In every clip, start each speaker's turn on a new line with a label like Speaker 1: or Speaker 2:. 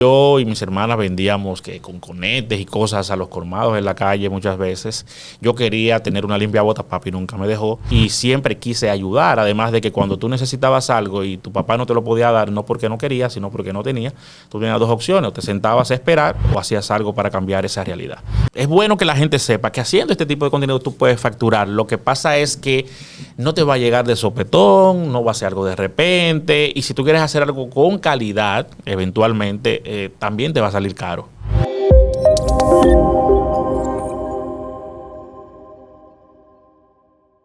Speaker 1: Yo y mis hermanas vendíamos que con conetes y cosas a los colmados en la calle muchas veces. Yo quería tener una limpia bota, papi nunca me dejó y siempre quise ayudar. Además de que cuando tú necesitabas algo y tu papá no te lo podía dar, no porque no quería, sino porque no tenía, tú tenías dos opciones: o te sentabas a esperar o hacías algo para cambiar esa realidad. Es bueno que la gente sepa que haciendo este tipo de contenido tú puedes facturar. Lo que pasa es que no te va a llegar de sopetón, no va a ser algo de repente, y si tú quieres hacer algo con calidad, eventualmente también te va a salir caro.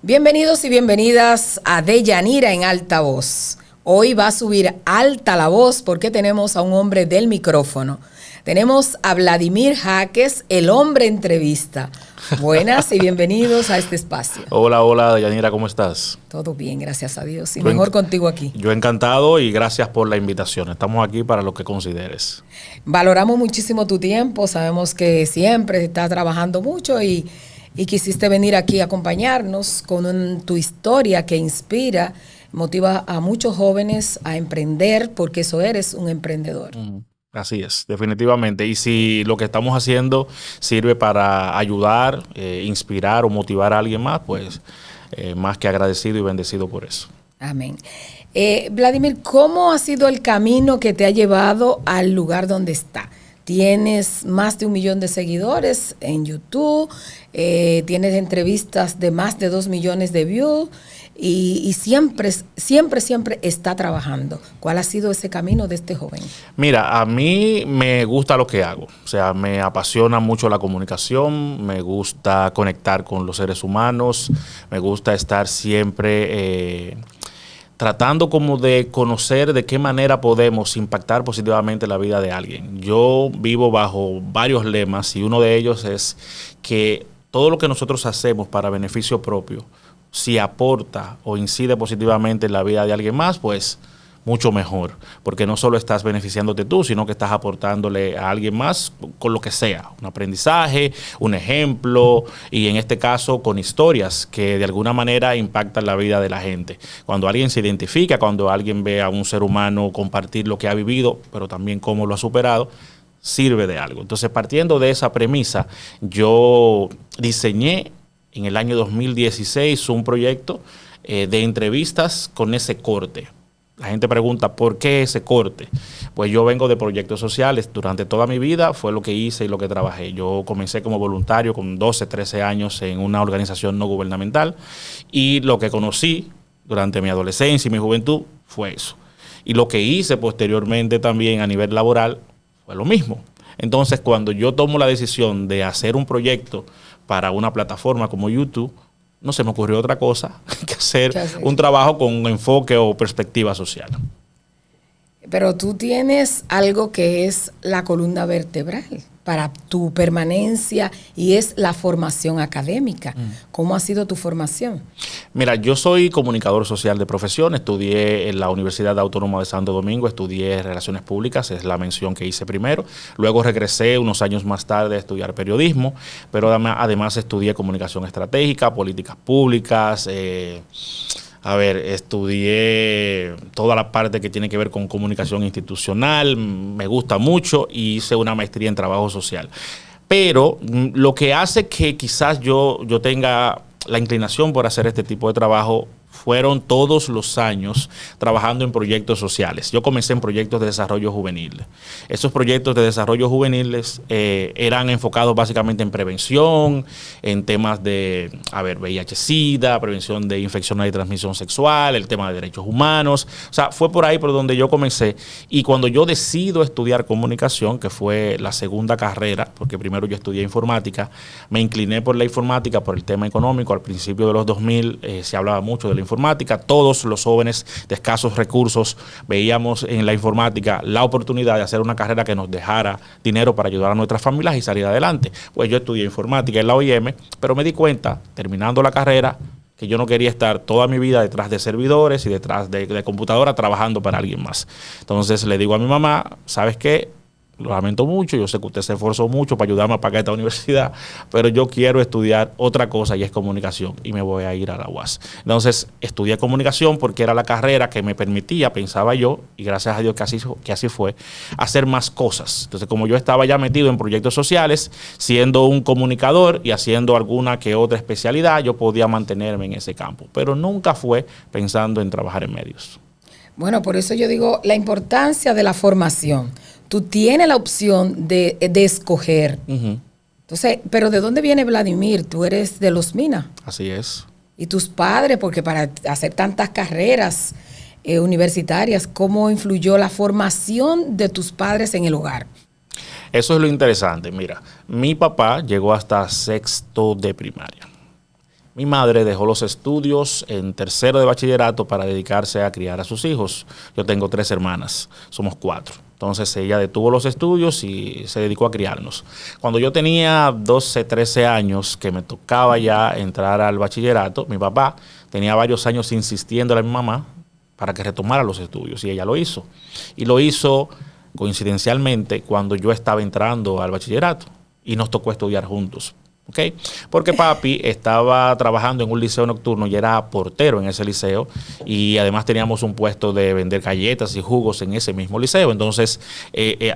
Speaker 2: Bienvenidos y bienvenidas a Deyanira en Alta Voz. Hoy va a subir alta la voz porque tenemos a un hombre del micrófono. Tenemos a Vladimir Jaques, el hombre entrevista. Buenas y bienvenidos a este espacio.
Speaker 1: Hola, hola, Deyanira, ¿cómo estás?
Speaker 2: Todo bien, gracias a Dios. Y mejor contigo aquí.
Speaker 1: Yo encantado y gracias por la invitación. Estamos aquí para lo que consideres.
Speaker 2: Valoramos muchísimo tu tiempo. Sabemos que siempre estás trabajando mucho y quisiste venir aquí a acompañarnos con tu historia que inspira, motiva a muchos jóvenes a emprender, porque eso eres un emprendedor.
Speaker 1: Así es, definitivamente. Y si lo que estamos haciendo sirve para ayudar, inspirar o motivar a alguien más, pues más que agradecido y bendecido por eso.
Speaker 2: Amén. Vladimir, ¿cómo ha sido el camino que te ha llevado al lugar donde está? Tienes más de 1 millón de seguidores en YouTube, tienes entrevistas de más de 2 millones de views y siempre está trabajando. ¿Cuál ha sido ese camino de este joven?
Speaker 1: Mira, a mí me gusta lo que hago. O sea, me apasiona mucho la comunicación, me gusta conectar con los seres humanos, me gusta estar siempre tratando como de conocer de qué manera podemos impactar positivamente la vida de alguien. Yo vivo bajo varios lemas y uno de ellos es que todo lo que nosotros hacemos para beneficio propio, si aporta o incide positivamente en la vida de alguien más, pues mucho mejor, porque no solo estás beneficiándote tú, sino que estás aportándole a alguien más con lo que sea, un aprendizaje, un ejemplo, y en este caso con historias que de alguna manera impactan la vida de la gente. Cuando alguien se identifica, cuando alguien ve a un ser humano compartir lo que ha vivido, pero también cómo lo ha superado, sirve de algo. Entonces, partiendo de esa premisa, yo diseñé en el año 2016 un proyecto de entrevistas con ese corte. La gente pregunta, ¿por qué ese corte? Pues yo vengo de proyectos sociales. Durante toda mi vida fue lo que hice y lo que trabajé. Yo comencé como voluntario con 12, 13 años en una organización no gubernamental y lo que conocí durante mi adolescencia y mi juventud fue eso. Y lo que hice posteriormente también a nivel laboral fue lo mismo. Entonces, cuando yo tomo la decisión de hacer un proyecto para una plataforma como YouTube, no se me ocurrió otra cosa que hacer un trabajo con un enfoque o perspectiva social.
Speaker 2: Pero tú tienes algo que es la columna vertebral para tu permanencia y es la formación académica. ¿Cómo ha sido tu formación?
Speaker 1: Mira, yo soy comunicador social de profesión, estudié en la Universidad Autónoma de Santo Domingo, estudié Relaciones Públicas, es la mención que hice primero. Luego regresé unos años más tarde a estudiar periodismo, pero además estudié comunicación estratégica, políticas públicas, estudié toda la parte que tiene que ver con comunicación institucional, me gusta mucho y hice una maestría en trabajo social. Pero lo que hace que quizás yo tenga la inclinación por hacer este tipo de trabajo fueron todos los años trabajando en proyectos sociales. Yo comencé en proyectos de desarrollo juvenil. Esos proyectos de desarrollo juveniles eran enfocados básicamente en prevención, en temas de VIH-Sida, prevención de infecciones de transmisión sexual, el tema de derechos humanos. O sea, fue por ahí por donde yo comencé. Y cuando yo decido estudiar comunicación, que fue la segunda carrera, porque primero yo estudié informática, me incliné por la informática, por el tema económico. Al principio de los 2000 se hablaba mucho de la informática. Todos los jóvenes de escasos recursos veíamos en la informática la oportunidad de hacer una carrera que nos dejara dinero para ayudar a nuestras familias y salir adelante. Pues yo estudié informática en la OIM, pero me di cuenta, terminando la carrera, que yo no quería estar toda mi vida detrás de servidores y detrás de computadora trabajando para alguien más. Entonces le digo a mi mamá, ¿sabes qué? lo lamento mucho, yo sé que usted se esforzó mucho para ayudarme a pagar esta universidad, pero yo quiero estudiar otra cosa y es comunicación y me voy a ir a la UAS. Entonces estudié comunicación porque era la carrera que me permitía, pensaba yo, y gracias a Dios que así fue, hacer más cosas. Entonces como yo estaba ya metido en proyectos sociales, siendo un comunicador y haciendo alguna que otra especialidad, yo podía mantenerme en ese campo, pero nunca fue pensando en trabajar en medios.
Speaker 2: Bueno, por eso yo digo la importancia de la formación. Tú tienes la opción de escoger. Entonces, pero ¿de dónde viene Vladimir? Tú eres de Los Minas.
Speaker 1: Así es.
Speaker 2: Y tus padres, porque para hacer tantas carreras universitarias, ¿cómo influyó la formación de tus padres en el hogar?
Speaker 1: Eso es lo interesante. Mira, mi papá llegó hasta sexto de primaria. Mi madre dejó los estudios en tercero de bachillerato para dedicarse a criar a sus hijos. Yo tengo 3 hermanas, somos 4. Entonces ella detuvo los estudios y se dedicó a criarnos. Cuando yo tenía 12, 13 años, que me tocaba ya entrar al bachillerato, mi papá tenía varios años insistiendo a mi mamá para que retomara los estudios y ella lo hizo. Y lo hizo coincidencialmente cuando yo estaba entrando al bachillerato y nos tocó estudiar juntos. ¿Okay? Porque papi estaba trabajando en un liceo nocturno y era portero en ese liceo y además teníamos un puesto de vender galletas y jugos en ese mismo liceo. Entonces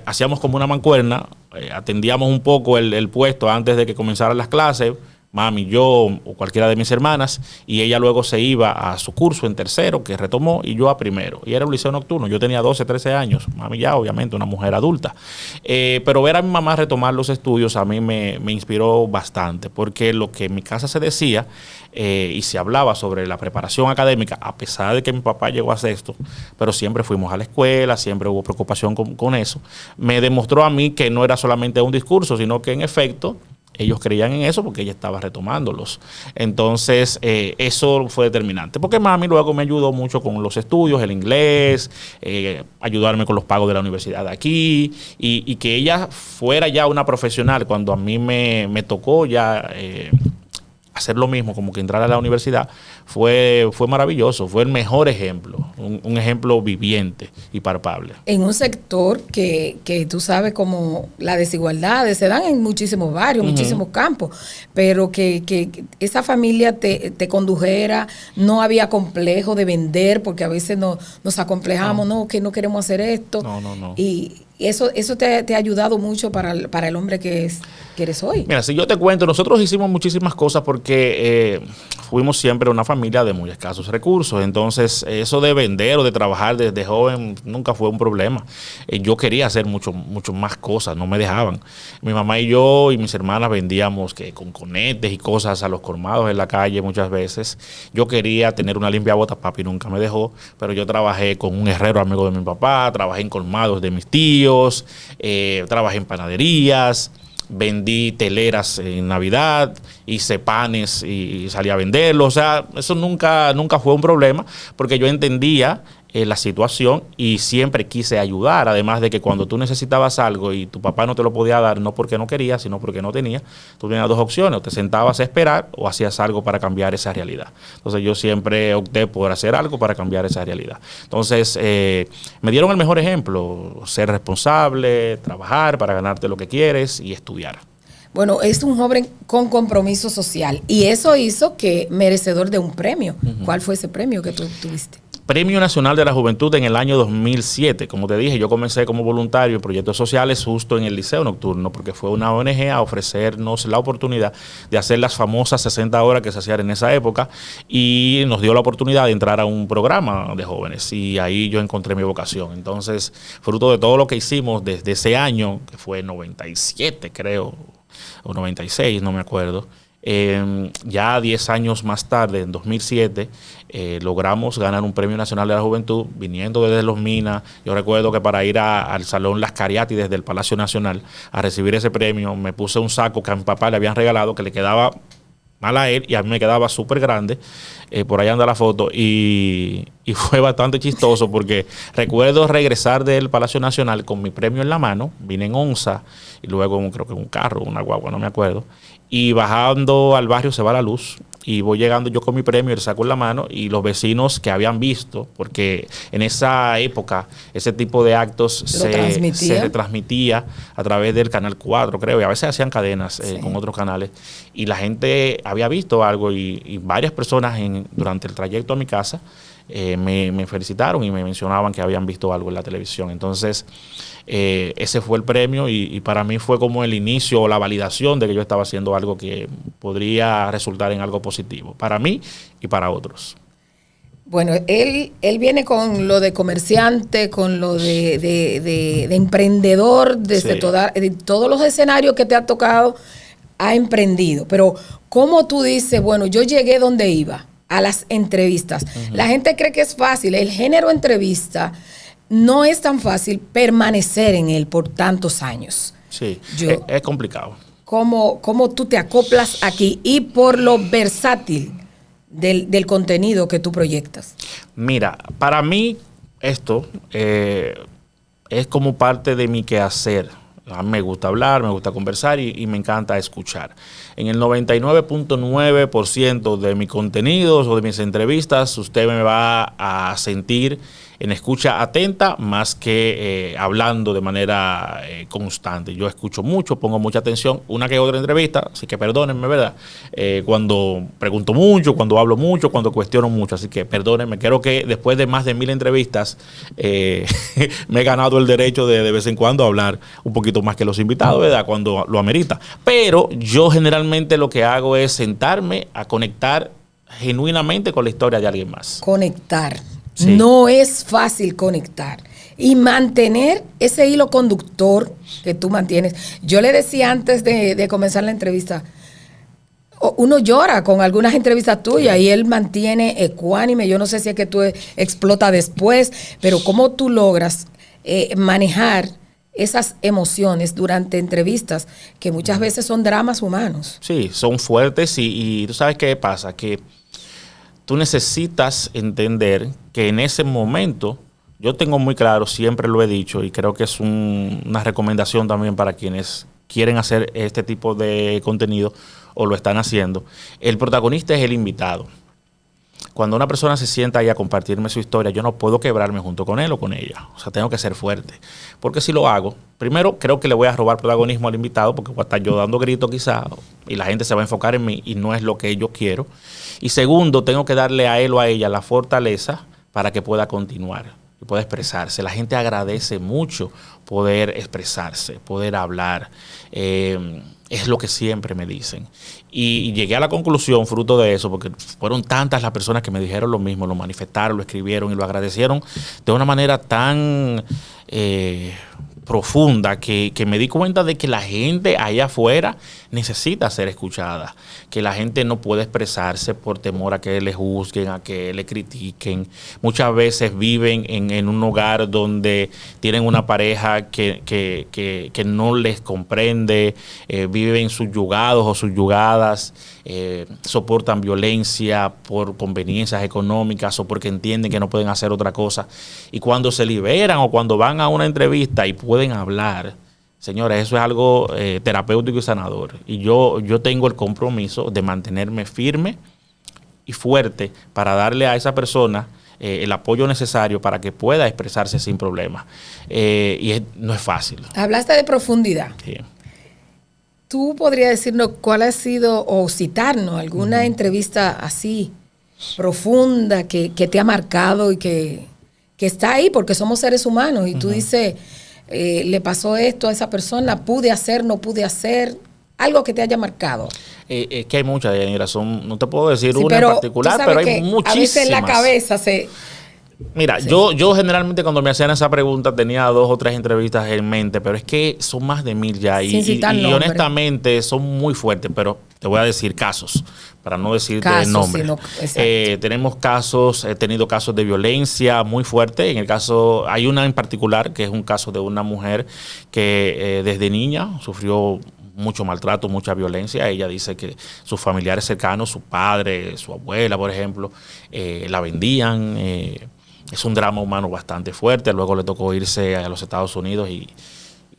Speaker 1: hacíamos como una mancuerna, atendíamos un poco el puesto antes de que comenzaran las clases, mami, yo o cualquiera de mis hermanas, y ella luego se iba a su curso en tercero, que retomó, y yo a primero. Y era un liceo nocturno, yo tenía 12, 13 años, mami ya obviamente una mujer adulta. Pero ver a mi mamá retomar los estudios a mí me inspiró bastante, porque lo que en mi casa se decía y se hablaba sobre la preparación académica, a pesar de que mi papá llegó a sexto, pero siempre fuimos a la escuela, siempre hubo preocupación con eso, me demostró a mí que no era solamente un discurso, sino que en efecto ellos creían en eso porque ella estaba retomándolos. Entonces, eso fue determinante. Porque mami luego me ayudó mucho con los estudios, el inglés, ayudarme con los pagos de la universidad de aquí, y que ella fuera ya una profesional cuando a mí me tocó ya hacer lo mismo, como que entrar a la universidad, fue maravilloso, fue el mejor ejemplo, un ejemplo viviente y palpable.
Speaker 2: En un sector que tú sabes como las desigualdades se dan en muchísimos barrios, muchísimos campos, pero que esa familia te condujera, no había complejo de vender, porque a veces nos acomplejamos, no, que no queremos hacer esto.
Speaker 1: No.
Speaker 2: Y eso te ha ayudado mucho para el hombre que eres hoy.
Speaker 1: Mira, si yo te cuento, nosotros hicimos muchísimas cosas porque fuimos siempre una familia de muy escasos recursos. Entonces, eso de vender o de trabajar desde joven nunca fue un problema. Yo quería hacer mucho más cosas, no me dejaban. Mi mamá y yo y mis hermanas vendíamos con conetes y cosas a los colmados en la calle muchas veces. Yo quería tener una limpiabotas, papi nunca me dejó, pero yo trabajé con un herrero amigo de mi papá, trabajé en colmados de mis tíos, trabajé en panaderías, vendí teleras en Navidad, hice panes y salí a venderlos. O sea, eso nunca fue un problema porque yo entendía la situación y siempre quise ayudar. Además de que cuando tú necesitabas algo y tu papá no te lo podía dar, no porque no quería, sino porque no tenía, tú tenías 2 opciones: o te sentabas a esperar o hacías algo para cambiar esa realidad. Entonces yo siempre opté por hacer algo para cambiar esa realidad. Entonces me dieron el mejor ejemplo: ser responsable, trabajar para ganarte lo que quieres y estudiar.
Speaker 2: Bueno, es un joven con compromiso social y eso hizo que merecedor de un premio. ¿Cuál fue ese premio que tú tuviste?
Speaker 1: Premio Nacional de la Juventud en el año 2007. Como te dije, yo comencé como voluntario en proyectos sociales justo en el Liceo Nocturno, porque fue una ONG a ofrecernos la oportunidad de hacer las famosas 60 horas que se hacían en esa época, y nos dio la oportunidad de entrar a un programa de jóvenes, y ahí yo encontré mi vocación. Entonces, fruto de todo lo que hicimos desde ese año, que fue 97 creo, o 96, no me acuerdo, ya 10 años más tarde, en 2007, logramos ganar un Premio Nacional de la Juventud viniendo desde Los Minas. Yo recuerdo que para ir al Salón Las Cariátides del Palacio Nacional a recibir ese premio, me puse un saco que a mi papá le habían regalado, que le quedaba mal a él y a mí me quedaba súper grande. Por ahí anda la foto, y fue bastante chistoso porque recuerdo regresar del Palacio Nacional con mi premio en la mano, vine en onza y luego creo que un carro, una guagua, no me acuerdo, y bajando al barrio Se Va la Luz, y voy llegando yo con mi premio y le saco en la mano, y los vecinos que habían visto, porque en esa época ese tipo de actos se retransmitía a través del Canal 4, creo, y a veces hacían cadenas con otros canales, y la gente había visto algo, y varias personas durante el trayecto a mi casa me felicitaron y me mencionaban que habían visto algo en la televisión. Entonces, ese fue el premio, y para mí fue como el inicio o la validación de que yo estaba haciendo algo que podría resultar en algo positivo para mí y para otros.
Speaker 2: Bueno, él viene con lo de comerciante, con lo de emprendedor, desde de todos los escenarios que te ha tocado, ha emprendido. Pero, ¿cómo tú dices, bueno, yo llegué donde iba? A las entrevistas. La gente cree que es fácil. El género entrevista no es tan fácil permanecer en él por tantos años.
Speaker 1: Sí, es complicado.
Speaker 2: ¿Cómo tú te acoplas aquí? Y por lo versátil del contenido que tú proyectas.
Speaker 1: Mira, para mí esto es como parte de mi quehacer. A mí me gusta hablar, me gusta conversar y me encanta escuchar. En el 99.9% de mis contenidos o de mis entrevistas, usted me va a sentir en escucha atenta más que hablando de manera constante. Yo escucho mucho, pongo mucha atención, una que otra entrevista, así que perdónenme, ¿verdad? Cuando pregunto mucho, cuando hablo mucho, cuando cuestiono mucho, así que perdónenme. Creo que después de más de 1000 entrevistas me he ganado el derecho de vez en cuando hablar un poquito más que los invitados, ¿verdad? Cuando lo amerita. Pero yo generalmente lo que hago es sentarme a conectar genuinamente con la historia de alguien más.
Speaker 2: Conectar. Sí. No es fácil conectar y mantener ese hilo conductor que tú mantienes. Yo le decía antes de comenzar la entrevista, uno llora con algunas entrevistas tuyas y él mantiene ecuánime. Yo no sé si es que tú explota después, pero cómo tú logras manejar esas emociones durante entrevistas que muchas veces son dramas humanos.
Speaker 1: Sí, son fuertes y tú sabes qué pasa, que tú necesitas entender que en ese momento, yo tengo muy claro, siempre lo he dicho, y creo que es una recomendación también para quienes quieren hacer este tipo de contenido o lo están haciendo, el protagonista es el invitado. Cuando una persona se sienta ahí a compartirme su historia, yo no puedo quebrarme junto con él o con ella. O sea, tengo que ser fuerte. Porque si lo hago, primero creo que le voy a robar protagonismo al invitado, porque voy a estar yo dando gritos quizá, y la gente se va a enfocar en mí y no es lo que yo quiero. Y segundo, tengo que darle a él o a ella la fortaleza para que pueda continuar y pueda expresarse. La gente agradece mucho poder expresarse, poder hablar. Es lo que siempre me dicen. Y llegué a la conclusión, fruto de eso, porque fueron tantas las personas que me dijeron lo mismo, lo manifestaron, lo escribieron y lo agradecieron de una manera tan profunda que me di cuenta de que la gente allá afuera necesita ser escuchada, que la gente no puede expresarse por temor a que le juzguen, a que le critiquen. Muchas veces viven en un hogar donde tienen una pareja que no les comprende, viven subyugados o subyugadas, soportan violencia por conveniencias económicas o porque entienden que no pueden hacer otra cosa. Y cuando se liberan o cuando van a una entrevista y pueden hablar, señores, eso es algo terapéutico y sanador. Y yo tengo el compromiso de mantenerme firme y fuerte para darle a esa persona el apoyo necesario para que pueda expresarse sin problemas. No es fácil.
Speaker 2: Hablaste de profundidad.
Speaker 1: Sí.
Speaker 2: ¿Tú podrías decirnos cuál ha sido o citarnos alguna entrevista así profunda que te ha marcado y que está ahí porque somos seres humanos y tú dices, le pasó esto a esa persona, pude hacer, no pude hacer, algo que te haya marcado?
Speaker 1: Es que hay muchas, Yanira, no te puedo decir una en particular, pero hay muchísimas. A veces
Speaker 2: en la cabeza
Speaker 1: Mira, sí. yo generalmente cuando me hacían esa pregunta tenía 2 o 3 entrevistas en mente, pero es que son más de 1000 ya y honestamente son muy fuertes, pero te voy a decir casos, para no decirte el nombre. Tenemos casos, he tenido casos de violencia muy fuertes. En el caso, hay una en particular que es un caso de una mujer que desde niña sufrió mucho maltrato, mucha violencia. Ella dice que sus familiares cercanos, su padre, su abuela, por ejemplo, la vendían. Es un drama humano bastante fuerte. Luego le tocó irse a los Estados Unidos y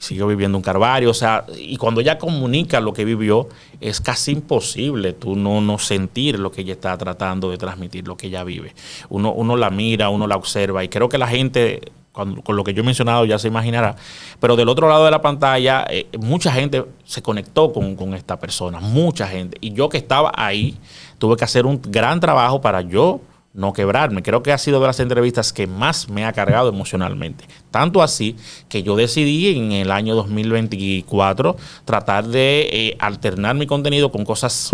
Speaker 1: siguió viviendo un calvario, o sea, y cuando ella comunica lo que vivió, es casi imposible tú no sentir lo que ella está tratando de transmitir, lo que ella vive. Uno la mira, uno la observa, y creo que la gente, con lo que yo he mencionado, ya se imaginará, pero del otro lado de la pantalla, mucha gente se conectó con esta persona, mucha gente, y yo que estaba ahí, tuve que hacer un gran trabajo para yo no quebrarme. Creo que ha sido de las entrevistas que más me ha cargado emocionalmente. Tanto así que yo decidí en el año 2024 tratar de alternar mi contenido con cosas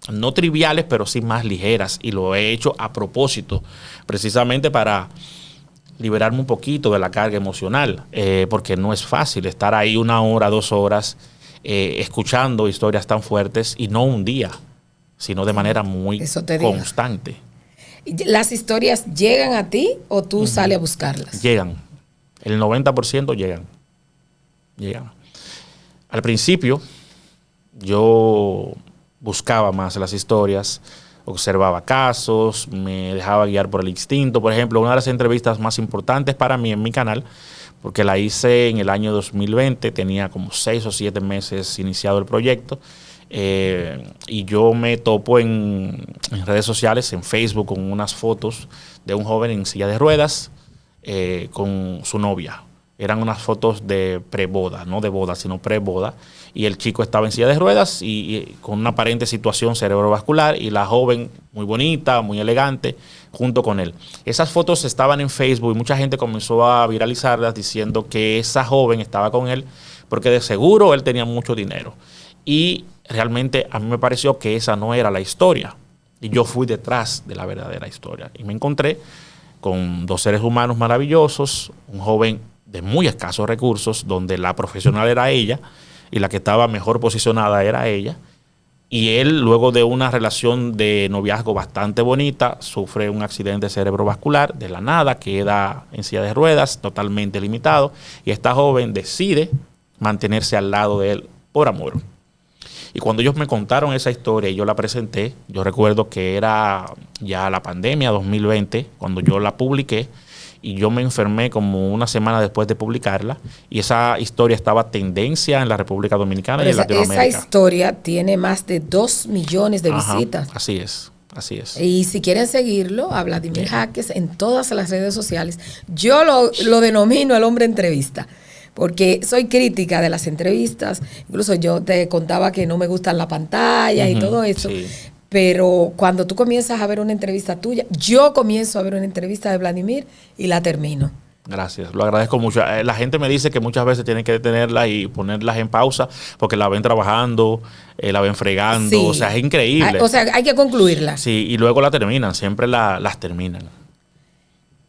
Speaker 1: no triviales, pero sí más ligeras. Y lo he hecho a propósito, precisamente para liberarme un poquito de la carga emocional, porque no es fácil estar ahí 1 hora, 2 horas, escuchando historias tan fuertes, y no un día, sino de manera muy constante.
Speaker 2: ¿Las historias llegan a ti o tú sales a buscarlas?
Speaker 1: Llegan. El 90% llegan. Al principio, yo buscaba más las historias, observaba casos, me dejaba guiar por el instinto. Por ejemplo, una de las entrevistas más importantes para mí en mi canal, porque la hice en el año 2020, tenía como 6 o 7 meses iniciado el proyecto, y yo me topo en redes sociales, en Facebook, con unas fotos de un joven en silla de ruedas con su novia. Eran unas fotos de preboda, no de boda, sino preboda, y el chico estaba en silla de ruedas y con una aparente situación cerebrovascular, y la joven muy bonita, muy elegante, junto con él. Esas fotos estaban en Facebook y mucha gente comenzó a viralizarlas diciendo que esa joven estaba con él porque de seguro él tenía mucho dinero. Y realmente a mí me pareció que esa no era la historia. Y yo fui detrás de la verdadera historia. Y me encontré con 2 seres humanos maravillosos, un joven de muy escasos recursos, donde la profesional era ella y la que estaba mejor posicionada era ella. Y él, luego de una relación de noviazgo bastante bonita, sufre un accidente cerebrovascular de la nada, queda en silla de ruedas, totalmente limitado. Y esta joven decide mantenerse al lado de él por amor. Y cuando ellos me contaron esa historia y yo la presenté, yo recuerdo que era ya la pandemia 2020, cuando yo la publiqué, y yo me enfermé como una semana después de publicarla, y esa historia estaba tendencia en la República Dominicana y en Latinoamérica.
Speaker 2: Esa historia tiene más de 2 millones de visitas.
Speaker 1: Así es. Así es.
Speaker 2: Y si quieren seguirlo, a Vladimir Jaques en todas las redes sociales, yo lo denomino el hombre entrevista, porque soy crítica de las entrevistas. Incluso yo te contaba que no me gustan las pantallas y todo eso. Sí. Pero cuando tú comienzas a ver una entrevista tuya, yo comienzo a ver una entrevista de Vladimir y la termino.
Speaker 1: Gracias, lo agradezco mucho. La gente me dice que muchas veces tienen que detenerlas y ponerlas en pausa porque la ven trabajando, la ven fregando, sí. O sea, es increíble.
Speaker 2: O sea, hay que concluirla.
Speaker 1: Sí, y luego la terminan, siempre las terminan.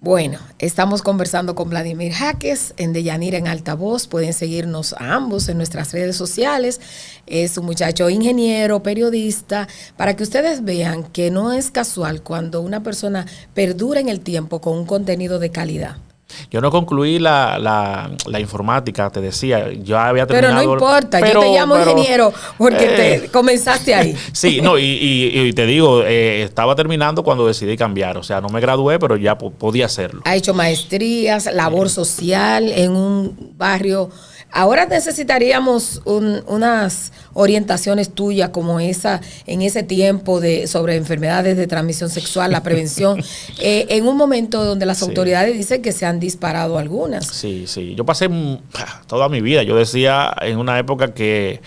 Speaker 2: Bueno, estamos conversando con Vladimir Jaques en Deyanira en Altavoz. Pueden seguirnos a ambos en nuestras redes sociales. Es un muchacho ingeniero, periodista, para que ustedes vean que no es casual cuando una persona perdura en el tiempo con un contenido de calidad.
Speaker 1: Yo no concluí la informática, te decía, yo había terminado.
Speaker 2: Pero no importa, yo te llamo ingeniero porque te comenzaste ahí.
Speaker 1: Sí, no, y te digo, estaba terminando cuando decidí cambiar, o sea, no me gradué, pero ya podía hacerlo.
Speaker 2: Ha hecho maestrías, labor social en un barrio. Ahora necesitaríamos unas orientaciones tuyas como esa en ese tiempo sobre enfermedades de transmisión sexual, la prevención, en un momento donde las autoridades dicen que se han disparado algunas.
Speaker 1: Sí, sí. Yo pasé toda mi vida. Yo decía en una época que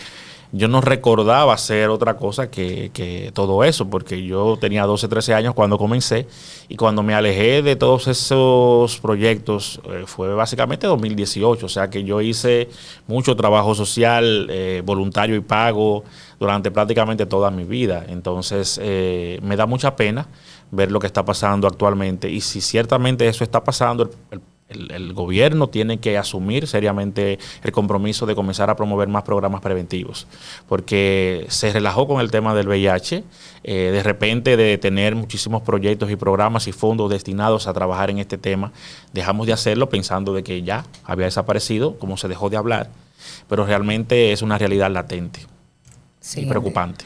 Speaker 1: yo no recordaba hacer otra cosa que todo eso, porque yo tenía 12, 13 años cuando comencé, y cuando me alejé de todos esos proyectos fue básicamente 2018, o sea que yo hice mucho trabajo social, voluntario y pago durante prácticamente toda mi vida. Entonces me da mucha pena ver lo que está pasando actualmente, y si ciertamente eso está pasando, el gobierno tiene que asumir seriamente el compromiso de comenzar a promover más programas preventivos, porque se relajó con el tema del VIH, de repente de tener muchísimos proyectos y programas y fondos destinados a trabajar en este tema, dejamos de hacerlo pensando de que ya había desaparecido, como se dejó de hablar, pero realmente es una realidad latente y preocupante.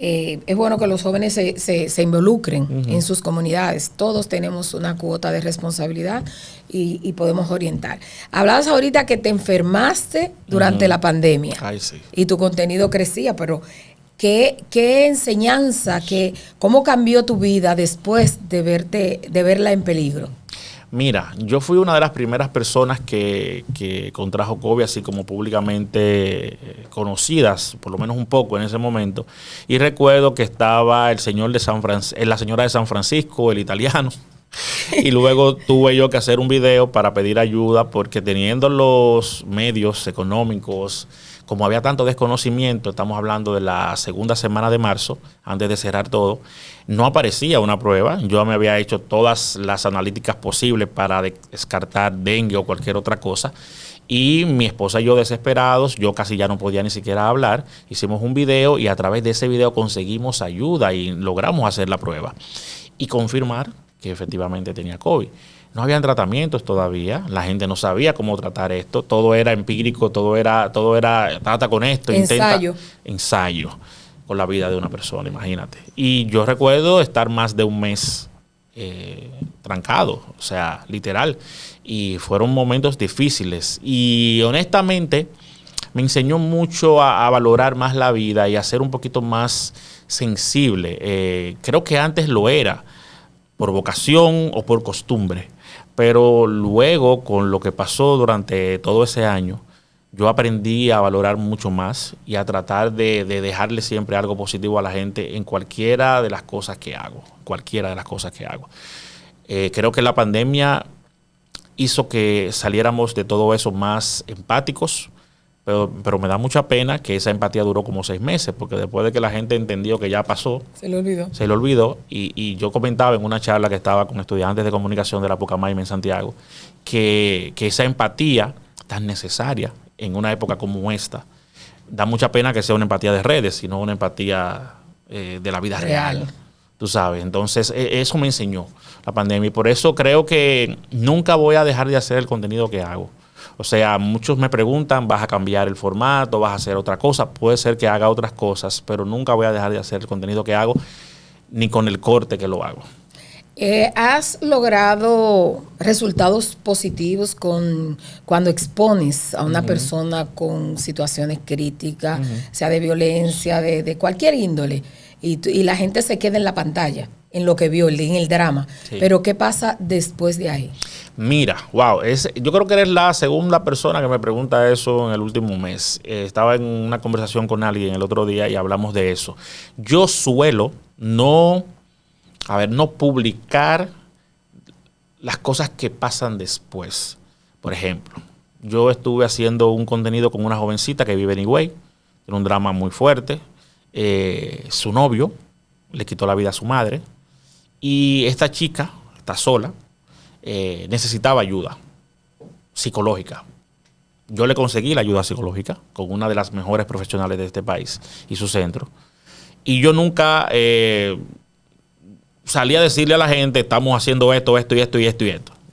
Speaker 2: es bueno que los jóvenes se involucren en sus comunidades. Todos tenemos una cuota de responsabilidad y podemos orientar. Hablabas ahorita que te enfermaste durante la pandemia.
Speaker 1: Ay, sí.
Speaker 2: Y tu contenido crecía, pero ¿qué enseñanza, cómo cambió tu vida después de verla en peligro?
Speaker 1: Mira, yo fui una de las primeras personas que contrajo COVID, así como públicamente conocidas, por lo menos un poco en ese momento. Y recuerdo que estaba la señora de San Francisco, el italiano. Y luego tuve yo que hacer un video para pedir ayuda porque teniendo los medios económicos, como había tanto desconocimiento, estamos hablando de la segunda semana de marzo, antes de cerrar todo, no aparecía una prueba. Yo me había hecho todas las analíticas posibles para descartar dengue o cualquier otra cosa. Y mi esposa y yo desesperados, yo casi ya no podía ni siquiera hablar, hicimos un video y a través de ese video conseguimos ayuda y logramos hacer la prueba y confirmar que efectivamente tenía COVID. No habían tratamientos todavía, la gente no sabía cómo tratar esto, todo era empírico, todo era trata con esto, ensayo con la vida de una persona, imagínate. Y yo recuerdo estar más de un mes trancado, o sea, literal, y fueron momentos difíciles y honestamente me enseñó mucho a valorar más la vida y a ser un poquito más sensible. Creo que antes lo era, por vocación o por costumbre. Pero luego, con lo que pasó durante todo ese año, yo aprendí a valorar mucho más y a tratar de dejarle siempre algo positivo a la gente en cualquiera de las cosas que hago. Creo que la pandemia hizo que saliéramos de todo eso más empáticos, pero me da mucha pena que esa empatía duró como 6 meses, porque después de que la gente entendió que ya pasó, se le olvidó. Y yo comentaba en una charla que estaba con estudiantes de comunicación de la Pucamaima en Santiago, que esa empatía tan necesaria en una época como esta, da mucha pena que sea una empatía de redes, sino una empatía de la vida real. Tú sabes, entonces eso me enseñó la pandemia y por eso creo que nunca voy a dejar de hacer el contenido que hago. O sea, muchos me preguntan, ¿vas a cambiar el formato? ¿Vas a hacer otra cosa? Puede ser que haga otras cosas, pero nunca voy a dejar de hacer el contenido que hago, ni con el corte que lo hago.
Speaker 2: ¿Has logrado resultados positivos cuando expones a una persona con situaciones críticas, sea de violencia, de cualquier índole, y la gente se queda en la pantalla, en lo que vio, en el drama? Sí. Pero ¿qué pasa después de ahí?
Speaker 1: Mira, wow, yo creo que eres la segunda persona que me pregunta eso en el último mes. Estaba en una conversación con alguien el otro día y hablamos de eso. Yo suelo no publicar las cosas que pasan después. Por ejemplo, yo estuve haciendo un contenido con una jovencita que vive en Higüey, tiene un drama muy fuerte. Su novio le quitó la vida a su madre y esta chica está sola. Necesitaba ayuda psicológica. Yo le conseguí la ayuda psicológica con una de las mejores profesionales de este país y su centro. Y yo nunca salí a decirle a la gente, estamos haciendo esto.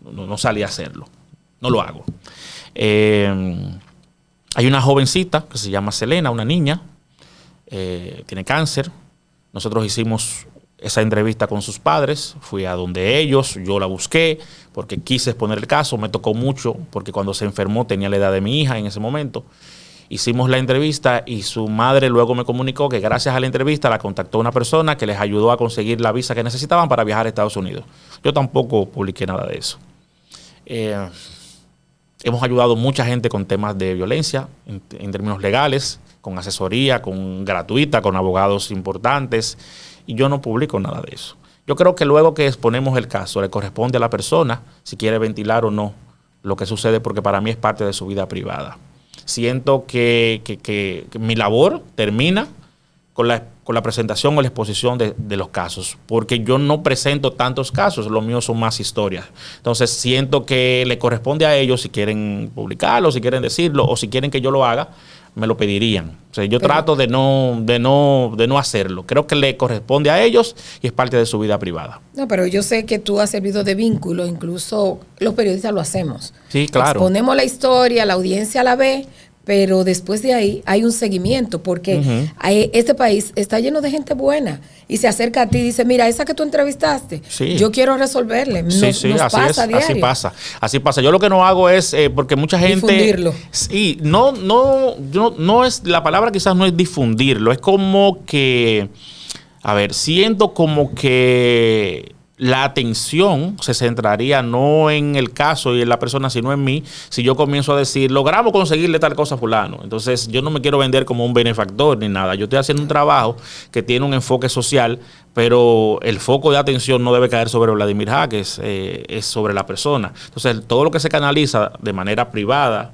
Speaker 1: No salí a hacerlo. No lo hago. Hay una jovencita que se llama Selena, una niña, tiene cáncer. Nosotros hicimos esa entrevista con sus padres, fui a donde ellos, yo la busqué porque quise exponer el caso, me tocó mucho porque cuando se enfermó tenía la edad de mi hija en ese momento. Hicimos la entrevista y su madre luego me comunicó que gracias a la entrevista la contactó una persona que les ayudó a conseguir la visa que necesitaban para viajar a Estados Unidos. Yo tampoco publiqué nada de eso. Hemos ayudado a mucha gente con temas de violencia en términos legales, con asesoría, gratuita, con abogados importantes. Y yo no publico nada de eso. Yo creo que luego que exponemos el caso, le corresponde a la persona si quiere ventilar o no lo que sucede, porque para mí es parte de su vida privada. Siento que mi labor termina con la presentación o la exposición de los casos, porque yo no presento tantos casos, los míos son más historias. Entonces siento que le corresponde a ellos si quieren publicarlo, si quieren decirlo, o si quieren que yo lo haga, me lo pedirían. O sea, yo trato de no hacerlo. Creo que le corresponde a ellos y es parte de su vida privada.
Speaker 2: No, pero yo sé que tú has servido de vínculo, incluso los periodistas lo hacemos.
Speaker 1: Sí, claro.
Speaker 2: Exponemos la historia, la audiencia la ve, pero después de ahí hay un seguimiento, porque este país está lleno de gente buena y se acerca a ti y dice, mira, esa que tú entrevistaste, yo quiero resolverle. Nos pasa a diario.
Speaker 1: Así pasa. Yo lo que no hago es, porque mucha gente...
Speaker 2: Difundirlo.
Speaker 1: Sí, no es, la palabra quizás no es difundirlo, es como que, a ver, siento como que la atención se centraría no en el caso y en la persona, sino en mí, si yo comienzo a decir, logramos conseguirle tal cosa a fulano. Entonces, yo no me quiero vender como un benefactor ni nada. Yo estoy haciendo un trabajo que tiene un enfoque social, pero el foco de atención no debe caer sobre Vladimir Jaques, es sobre la persona. Entonces, todo lo que se canaliza de manera privada,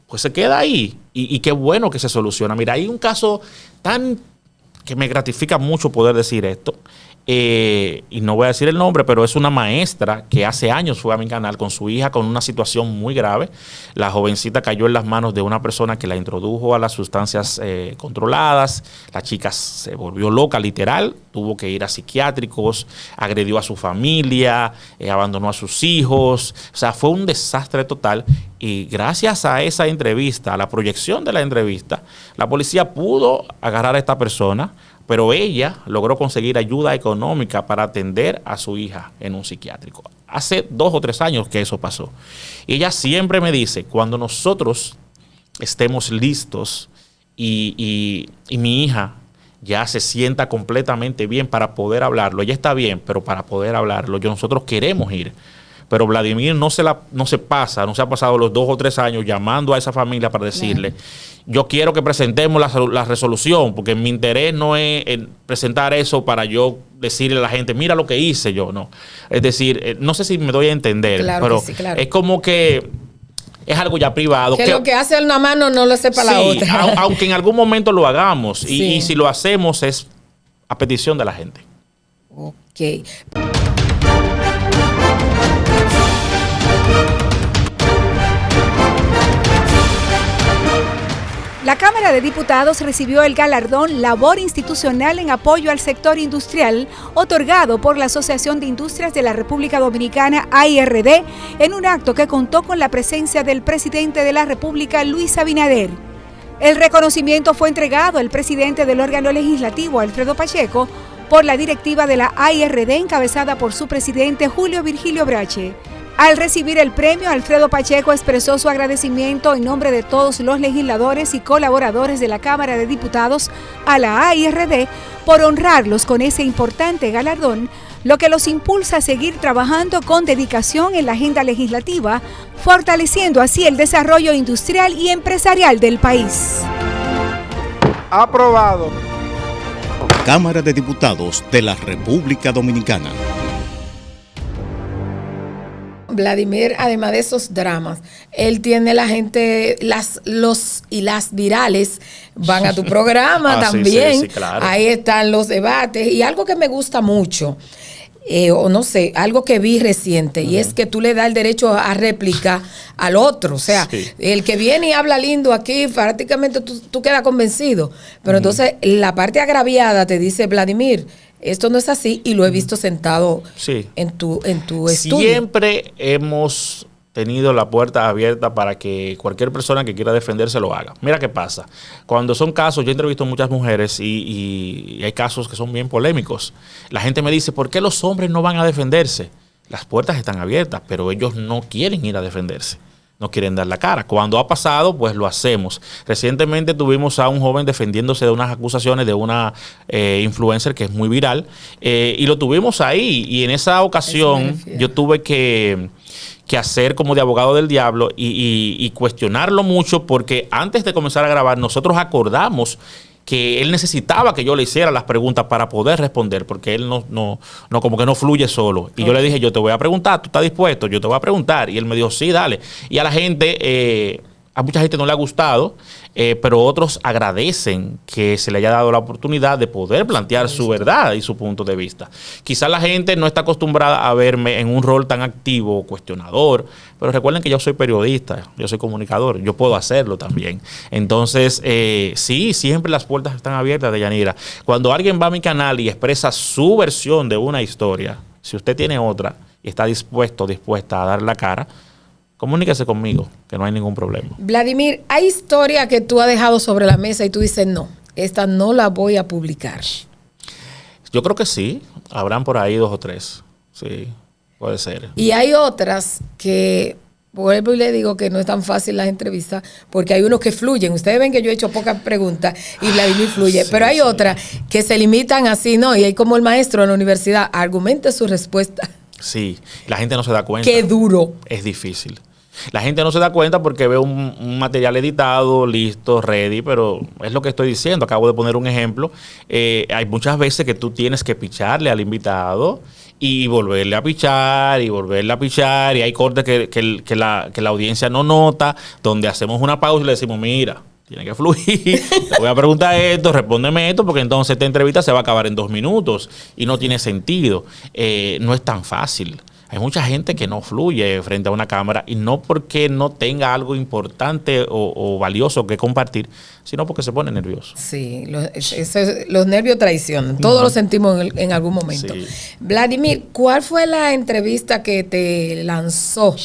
Speaker 1: pues se queda ahí. Y qué bueno que se soluciona. Mira, hay un caso tan que me gratifica mucho poder decir esto. Y no voy a decir el nombre, pero es una maestra que hace años fue a mi canal con su hija con una situación muy grave. La jovencita cayó en las manos de una persona que la introdujo a las sustancias controladas. La chica se volvió loca, literal, tuvo que ir a psiquiátricos, agredió a su familia, abandonó a sus hijos. O sea, fue un desastre total. Y gracias a esa entrevista, a la proyección de la entrevista, la policía pudo agarrar a esta persona, pero ella logró conseguir ayuda económica para atender a su hija en un psiquiátrico. Hace 2 o 3 años que eso pasó. Y ella siempre me dice, cuando nosotros estemos listos y mi hija ya se sienta completamente bien para poder hablarlo, ella está bien, pero para poder hablarlo, nosotros queremos ir. Pero Vladimir no se ha pasado los 2 o 3 años llamando a esa familia para decirle, yo quiero que presentemos la resolución, porque mi interés no es presentar eso para yo decirle a la gente, mira lo que hice yo, no. Es decir, no sé si me doy a entender, pero sí, es como que es algo ya privado.
Speaker 2: Que lo que hace una mano no lo sepa la otra.
Speaker 1: Aunque en algún momento lo hagamos, y si lo hacemos es a petición de la gente.
Speaker 2: Ok.
Speaker 3: La Cámara de Diputados recibió el galardón Labor Institucional en Apoyo al Sector Industrial, otorgado por la Asociación de Industrias de la República Dominicana, AIRD, en un acto que contó con la presencia del presidente de la República, Luis Abinader. El reconocimiento fue entregado al presidente del órgano legislativo, Alfredo Pacheco, por la directiva de la AIRD encabezada por su presidente, Julio Virgilio Brache. Al recibir el premio, Alfredo Pacheco expresó su agradecimiento en nombre de todos los legisladores y colaboradores de la Cámara de Diputados a la AIRD por honrarlos con ese importante galardón, lo que los impulsa a seguir trabajando con dedicación en la agenda legislativa, fortaleciendo así el desarrollo industrial y empresarial del país.
Speaker 4: Aprobado.
Speaker 5: Cámara de Diputados de la República Dominicana.
Speaker 2: Vladimir, además de esos dramas, él tiene la gente, los virales van a tu programa también.
Speaker 1: Sí, claro.
Speaker 2: Ahí están los debates. Y algo que me gusta mucho, o no sé, algo que vi reciente, y es que tú le das el derecho a réplica al otro. O sea, el que viene y habla lindo aquí, prácticamente tú quedas convencido. Pero entonces la parte agraviada te dice, Vladimir, esto no es así, y lo he visto sentado en tu estudio.
Speaker 1: Siempre hemos tenido la puerta abierta para que cualquier persona que quiera defenderse lo haga. Mira qué pasa. Cuando son casos, yo he entrevistado a muchas mujeres y hay casos que son bien polémicos. La gente me dice, ¿por qué los hombres no van a defenderse? Las puertas están abiertas, pero ellos no quieren ir a defenderse. No quieren dar la cara. Cuando ha pasado, pues lo hacemos. Recientemente tuvimos a un joven defendiéndose de unas acusaciones de una influencer que es muy viral, y lo tuvimos ahí. Y en esa ocasión yo tuve que hacer como de abogado del diablo y cuestionarlo mucho, porque antes de comenzar a grabar nosotros acordamos que él necesitaba que yo le hiciera las preguntas para poder responder, porque él no como que no fluye solo. Y yo le dije, yo te voy a preguntar, ¿tú estás dispuesto? Yo te voy a preguntar. Y él me dijo, sí, dale. Y a la gente, a mucha gente no le ha gustado, pero otros agradecen que se le haya dado la oportunidad de poder plantear su verdad y su punto de vista. Quizás la gente no está acostumbrada a verme en un rol tan activo, cuestionador, pero recuerden que yo soy periodista, yo soy comunicador, yo puedo hacerlo también. Entonces, sí, siempre las puertas están abiertas, Deyanira. Cuando alguien va a mi canal y expresa su versión de una historia, si usted tiene otra y está dispuesta a dar la cara, comuníquese conmigo, que no hay ningún problema.
Speaker 2: Vladimir, ¿hay historia que tú has dejado sobre la mesa y tú dices, no, esta no la voy a publicar?
Speaker 1: Yo creo que sí, habrán por ahí 2 o 3, sí, puede ser.
Speaker 2: Y hay otras que, vuelvo y le digo que no es tan fácil las entrevistas, porque hay unos que fluyen. Ustedes ven que yo he hecho pocas preguntas y Vladimir fluye, pero hay otras que se limitan así, ¿no? Y hay como el maestro en la universidad, argumente su respuesta.
Speaker 1: Sí, la gente no se da cuenta.
Speaker 2: Qué duro.
Speaker 1: Es difícil. La gente no se da cuenta porque ve un material editado, listo, ready, pero es lo que estoy diciendo. Acabo de poner un ejemplo. Hay muchas veces que tú tienes que picharle al invitado y volverle a pichar y volverle a pichar. Y hay cortes que la audiencia no nota, donde hacemos una pausa y le decimos, mira, tiene que fluir, te voy a preguntar esto, respóndeme esto, porque entonces esta entrevista se va a acabar en 2 minutos y no tiene sentido. No es tan fácil. Hay mucha gente que no fluye frente a una cámara y no porque no tenga algo importante o valioso que compartir, sino porque se pone nervioso.
Speaker 2: Sí, los nervios traicionan. Todos lo sentimos en algún momento.
Speaker 1: Sí.
Speaker 2: Vladimir, ¿cuál fue la entrevista que te lanzó,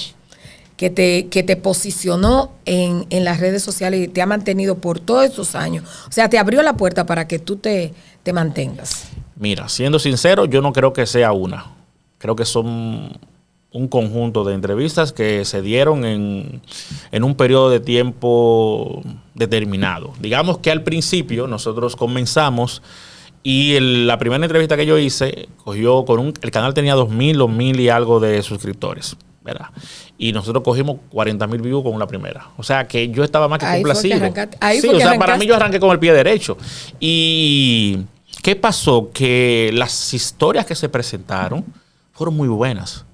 Speaker 2: que te posicionó en las redes sociales y te ha mantenido por todos estos años? O sea, te abrió la puerta para que tú te mantengas.
Speaker 1: Mira, siendo sincero, yo no creo que sea una. Creo que son un conjunto de entrevistas que se dieron en un periodo de tiempo determinado. Digamos que al principio nosotros comenzamos y la primera entrevista que yo hice cogió el canal tenía 2,000 y algo de suscriptores, ¿verdad? Y nosotros cogimos 40,000 views con la primera. O sea que yo estaba más que complacido. Sí, o sea, para mí yo arranqué con el pie derecho. Y ¿qué pasó? Que las historias que se presentaron fueron muy buenas.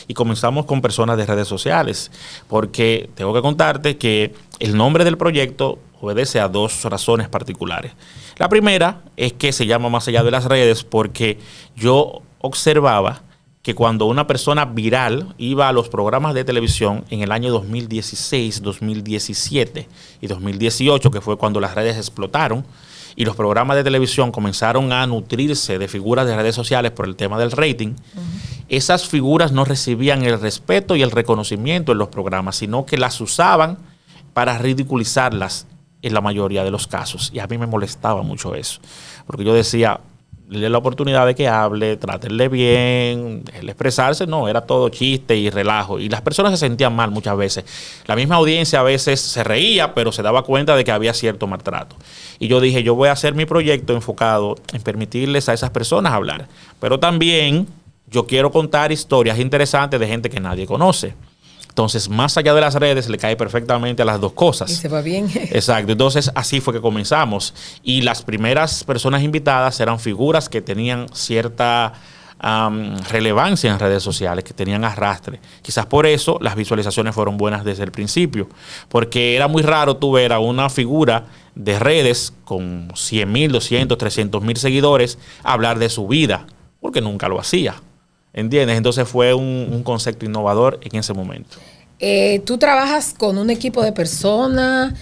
Speaker 1: Y comenzamos con personas de redes sociales, porque tengo que contarte que el nombre del proyecto obedece a 2 razones particulares. La primera es que se llama Más allá de las redes, porque yo observaba que cuando una persona viral iba a los programas de televisión en el año 2016, 2017 y 2018, que fue cuando las redes explotaron, y los programas de televisión comenzaron a nutrirse de figuras de redes sociales por el tema del rating, esas figuras no recibían el respeto y el reconocimiento en los programas, sino que las usaban para ridiculizarlas en la mayoría de los casos. Y a mí me molestaba mucho eso, porque yo decía, le la oportunidad de que hable, trátenle bien, déjenle expresarse. No, era todo chiste y relajo. Y las personas se sentían mal muchas veces. La misma audiencia a veces se reía, pero se daba cuenta de que había cierto maltrato. Y yo dije, yo voy a hacer mi proyecto enfocado en permitirles a esas personas hablar. Pero también yo quiero contar historias interesantes de gente que nadie conoce. Entonces, más allá de las redes, le cae perfectamente a las 2 cosas.
Speaker 2: Y se va bien.
Speaker 1: Exacto. Entonces, así fue que comenzamos. Y las primeras personas invitadas eran figuras que tenían cierta relevancia en redes sociales, que tenían arrastre. Quizás por eso las visualizaciones fueron buenas desde el principio, porque era muy raro tú ver a una figura de redes con 100,000, 200, 300,000 seguidores hablar de su vida, porque nunca lo hacía. ¿Entiendes? Entonces fue un concepto innovador en ese momento.
Speaker 2: ¿Tú trabajas con un equipo de personas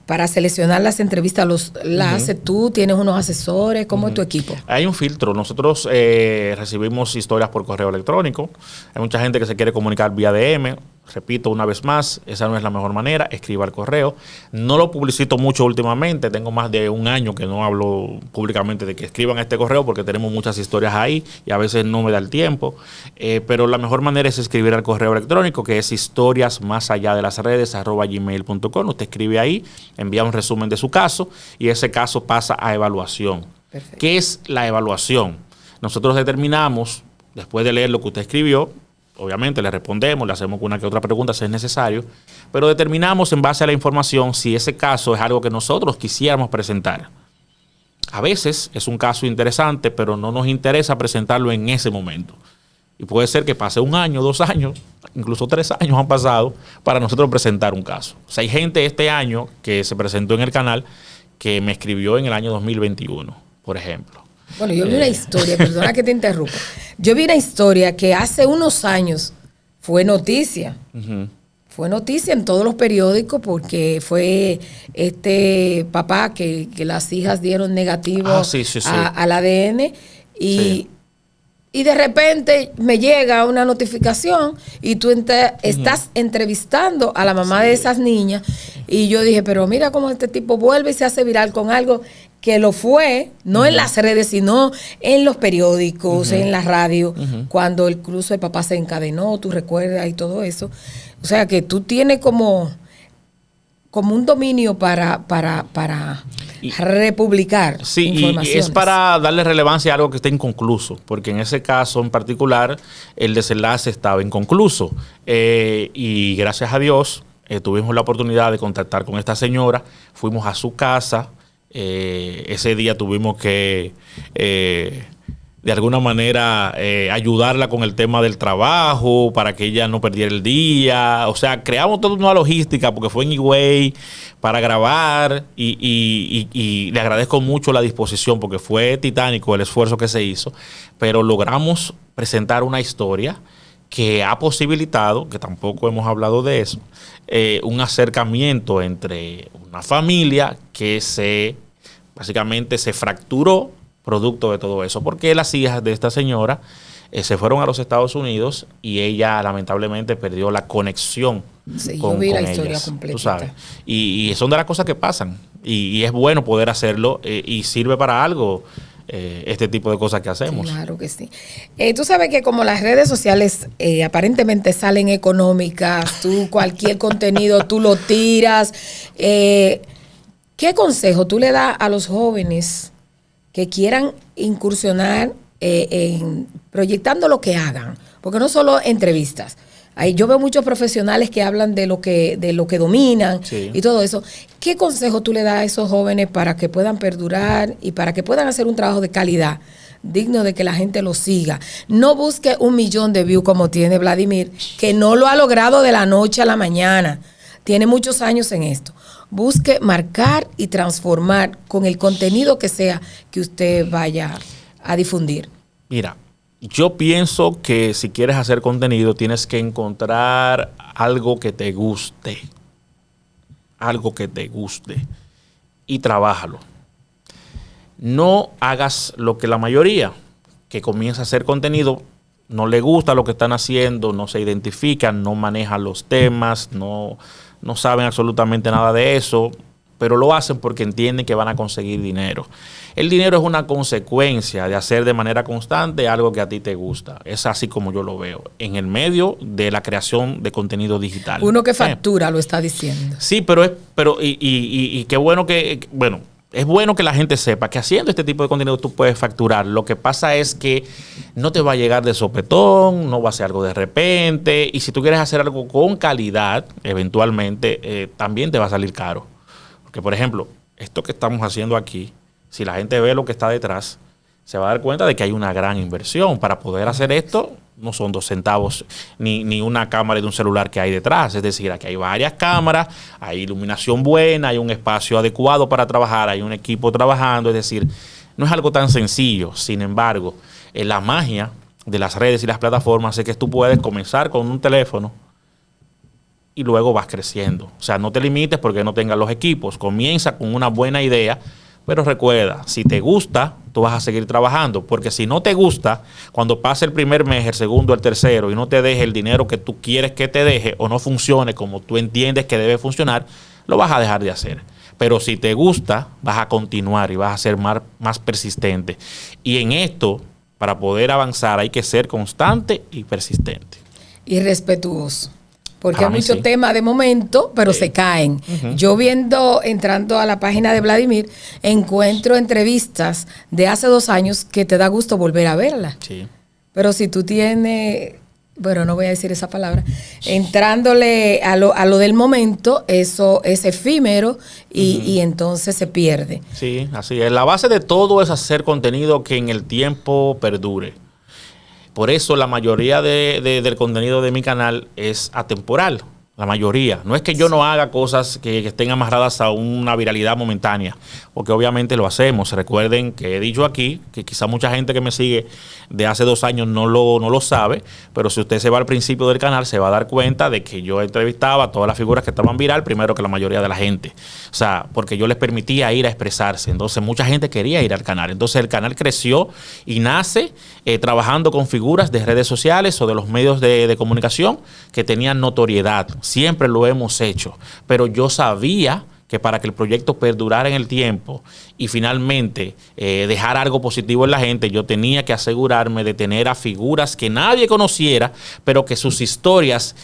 Speaker 2: para seleccionar las entrevistas? ¿Las haces tú? ¿Tienes unos asesores? ¿Cómo es tu equipo?
Speaker 1: Hay un filtro. Nosotros recibimos historias por correo electrónico. Hay mucha gente que se quiere comunicar vía DM. Repito una vez más, esa no es la mejor manera. Escriba al correo. No lo publicito mucho últimamente. Tengo más de 1 año que no hablo públicamente de que escriban a este correo porque tenemos muchas historias ahí y a veces no me da el tiempo. Pero la mejor manera es escribir al correo electrónico, que es historiasmasalladelasredes@gmail.com. Usted escribe ahí, envía un resumen de su caso y ese caso pasa a evaluación.
Speaker 2: Perfecto.
Speaker 1: ¿Qué es la evaluación? Nosotros determinamos, después de leer lo que usted escribió, obviamente le respondemos, le hacemos una que otra pregunta si es necesario, pero determinamos en base a la información si ese caso es algo que nosotros quisiéramos presentar. A veces es un caso interesante, pero no nos interesa presentarlo en ese momento. Y puede ser que pase 1 año, 2 años, incluso 3 años han pasado para nosotros presentar un caso. O sea, hay gente este año que se presentó en el canal que me escribió en el año 2021, por ejemplo.
Speaker 2: Bueno, yo vi una historia, perdona que te interrumpa. Yo vi una historia que hace unos años fue noticia. Fue noticia en todos los periódicos porque fue este papá que las hijas dieron negativo al ADN y Y de repente me llega una notificación y tú estás entrevistando a la mamá de esas niñas. Y yo dije, pero mira cómo este tipo vuelve y se hace viral con algo que lo fue, no en las redes, sino en los periódicos, en la radio, cuando incluso el papá se encadenó, tú recuerdas, y todo eso. O sea que tú tienes como un dominio para republicar informaciones.
Speaker 1: Y es para darle relevancia a algo que está inconcluso, porque en ese caso en particular el desenlace estaba inconcluso. Y gracias a Dios tuvimos la oportunidad de contactar con esta señora, fuimos a su casa. Ese día tuvimos que de alguna manera ayudarla con el tema del trabajo para que ella no perdiera el día. O sea, creamos toda una logística porque fue en Higüey para grabar y le agradezco mucho la disposición porque fue titánico el esfuerzo que se hizo, pero logramos presentar una historia que ha posibilitado, que tampoco hemos hablado de eso, un acercamiento entre una familia que básicamente se fracturó producto de todo eso, porque las hijas de esta señora se fueron a los Estados Unidos y ella lamentablemente perdió la conexión con
Speaker 2: la historia
Speaker 1: ellas,
Speaker 2: completa.
Speaker 1: tú sabes. Y son de las cosas que pasan y es bueno poder hacerlo y sirve para algo. Este tipo de cosas que hacemos.
Speaker 2: Claro que sí. Tú sabes que como las redes sociales aparentemente salen económicas, tú cualquier contenido tú lo tiras. ¿Qué consejo tú le das a los jóvenes que quieran incursionar en proyectando lo que hagan? Porque no solo entrevistas. Yo veo muchos profesionales que hablan de lo que dominan y todo eso. ¿Qué consejo tú le das a esos jóvenes para que puedan perdurar y para que puedan hacer un trabajo de calidad, digno de que la gente lo siga? No busque 1 millón de views como tiene Vladimir, que no lo ha logrado de la noche a la mañana. Tiene muchos años en esto. Busque marcar y transformar con el contenido que sea que usted vaya a difundir.
Speaker 1: Mira, yo pienso que si quieres hacer contenido tienes que encontrar algo que te guste. Algo que te guste. Y trabájalo. No hagas lo que la mayoría que comienza a hacer contenido no le gusta lo que están haciendo, no se identifican, no manejan los temas, no saben absolutamente nada de eso, pero lo hacen porque entienden que van a conseguir dinero. El dinero es una consecuencia de hacer de manera constante algo que a ti te gusta. Es así como yo lo veo, en el medio de la creación de contenido digital.
Speaker 2: Uno que factura lo está diciendo.
Speaker 1: Sí, pero qué bueno es bueno que la gente sepa que haciendo este tipo de contenido tú puedes facturar. Lo que pasa es que no te va a llegar de sopetón, no va a ser algo de repente. Y si tú quieres hacer algo con calidad, eventualmente también te va a salir caro. Porque, por ejemplo, esto que estamos haciendo aquí, si la gente ve lo que está detrás, se va a dar cuenta de que hay una gran inversión. Para poder hacer esto, no son 2 centavos ni una cámara de un celular que hay detrás. Es decir, aquí hay varias cámaras, hay iluminación buena, hay un espacio adecuado para trabajar, hay un equipo trabajando. Es decir, no es algo tan sencillo. Sin embargo, la magia de las redes y las plataformas es que tú puedes comenzar con un teléfono y luego vas creciendo. O sea, no te limites porque no tengas los equipos. Comienza con una buena idea. Pero recuerda, si te gusta, tú vas a seguir trabajando. Porque si no te gusta, cuando pase el primer mes, el segundo, el tercero, y no te deje el dinero que tú quieres que te deje o no funcione como tú entiendes que debe funcionar, lo vas a dejar de hacer. Pero si te gusta, vas a continuar y vas a ser más persistente. Y en esto, para poder avanzar, hay que ser constante y persistente.
Speaker 2: Y respetuoso. Porque hay muchos temas de momento, pero se caen. Yo entrando a la página de Vladimir, encuentro entrevistas de hace 2 años que te da gusto volver a verlas.
Speaker 1: Sí.
Speaker 2: Pero si tú tienes, bueno, no voy a decir esa palabra, entrándole a lo del momento, eso es efímero y entonces se pierde.
Speaker 1: Sí, así es. La base de todo es hacer contenido que en el tiempo perdure. Por eso la mayoría del contenido de mi canal es atemporal. La mayoría. No es que yo no haga cosas que estén amarradas a una viralidad momentánea, porque obviamente lo hacemos. Recuerden que he dicho aquí, que quizá mucha gente que me sigue de hace 2 años no lo sabe, pero si usted se va al principio del canal, se va a dar cuenta de que yo entrevistaba a todas las figuras que estaban viral primero que la mayoría de la gente. O sea, porque yo les permitía ir a expresarse. Entonces, mucha gente quería ir al canal. Entonces, el canal creció y nace trabajando con figuras de redes sociales o de los medios de comunicación que tenían notoriedad. Siempre lo hemos hecho, pero yo sabía que para que el proyecto perdurara en el tiempo y finalmente dejar algo positivo en la gente, yo tenía que asegurarme de tener a figuras que nadie conociera, pero que sus historias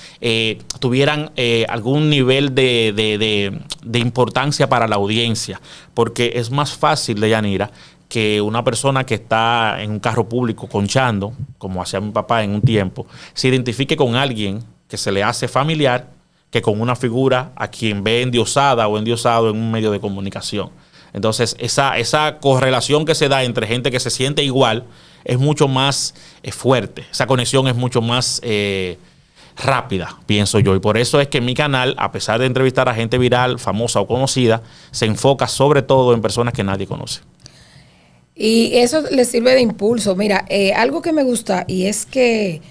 Speaker 1: tuvieran algún nivel de importancia para la audiencia, porque es más fácil, Deyanira, que una persona que está en un carro público conchando, como hacía mi papá en un tiempo, se identifique con alguien que se le hace familiar que con una figura a quien ve endiosada o endiosado en un medio de comunicación. Entonces, esa correlación que se da entre gente que se siente igual es mucho más fuerte. Esa conexión es mucho más rápida, pienso yo. Y por eso es que mi canal, a pesar de entrevistar a gente viral, famosa o conocida, se enfoca sobre todo en personas que nadie conoce.
Speaker 2: Y eso le sirve de impulso. Mira, algo que me gusta y es que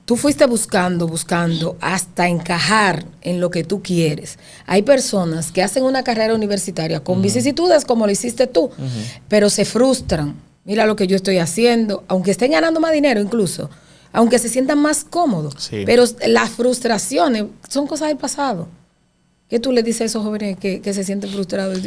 Speaker 2: tú fuiste buscando hasta encajar en lo que tú quieres. Hay personas que hacen una carrera universitaria con vicisitudes como lo hiciste tú, pero se frustran. Mira lo que yo estoy haciendo, aunque estén ganando más dinero incluso, aunque se sientan más cómodos. Sí. Pero las frustraciones son cosas del pasado. ¿Qué tú le dices a esos jóvenes que se sienten frustrados?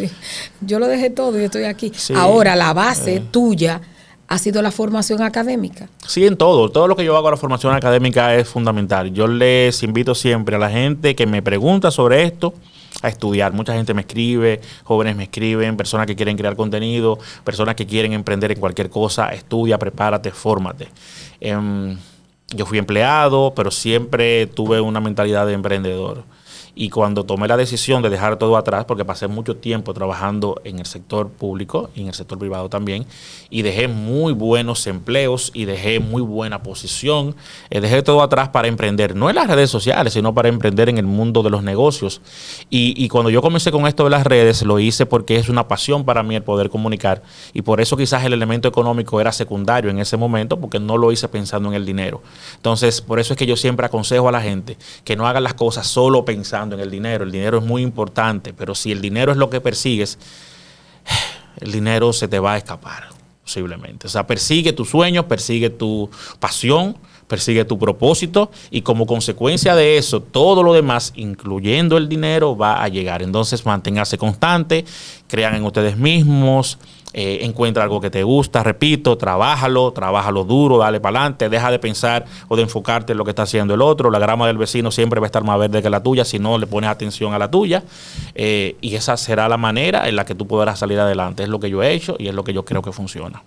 Speaker 2: Yo lo dejé todo y estoy aquí. Sí. Ahora, la base tuya ha sido la formación académica.
Speaker 1: Sí, en todo. Todo lo que yo hago a la formación académica es fundamental. Yo les invito siempre a la gente que me pregunta sobre esto a estudiar. Mucha gente me escribe, jóvenes me escriben, personas que quieren crear contenido, personas que quieren emprender en cualquier cosa. Estudia, prepárate, fórmate. Yo fui empleado, pero siempre tuve una mentalidad de emprendedor. Y cuando tomé la decisión de dejar todo atrás, porque pasé mucho tiempo trabajando en el sector público y en el sector privado también, y dejé muy buenos empleos y dejé muy buena posición, dejé todo atrás para emprender, no en las redes sociales, sino para emprender en el mundo de los negocios. Y cuando yo comencé con esto de las redes, lo hice porque es una pasión para mí el poder comunicar, y por eso quizás el elemento económico era secundario en ese momento, porque no lo hice pensando en el dinero. Entonces, por eso es que yo siempre aconsejo a la gente que no hagan las cosas solo pensando en el dinero. El dinero es muy importante, pero si el dinero es lo que persigues, el dinero se te va a escapar posiblemente. O sea, persigue tus sueños, persigue tu pasión, persigue tu propósito y como consecuencia de eso, todo lo demás, incluyendo el dinero, va a llegar. Entonces, manténgase constante, crean en ustedes mismos, encuentra algo que te gusta, repito, trabájalo duro, dale para adelante, deja de pensar o de enfocarte en lo que está haciendo el otro. La grama del vecino siempre va a estar más verde que la tuya si no le pones atención a la tuya, y esa será la manera en la que tú podrás salir adelante. Es lo que yo he hecho y es lo que yo creo que funciona.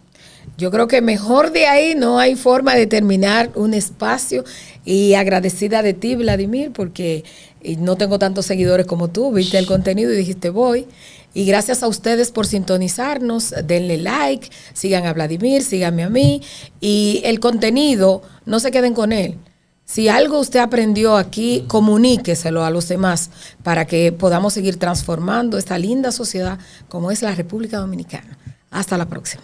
Speaker 2: Yo creo que mejor de ahí no hay forma de terminar un espacio, y agradecida de ti, Vladimir, porque no tengo tantos seguidores como tú, viste el contenido y dijiste voy. Y gracias a ustedes por sintonizarnos, denle like, sigan a Vladimir, síganme a mí, y el contenido, no se queden con él. Si algo usted aprendió aquí, comuníqueselo a los demás para que podamos seguir transformando esta linda sociedad como es la República Dominicana. Hasta la próxima.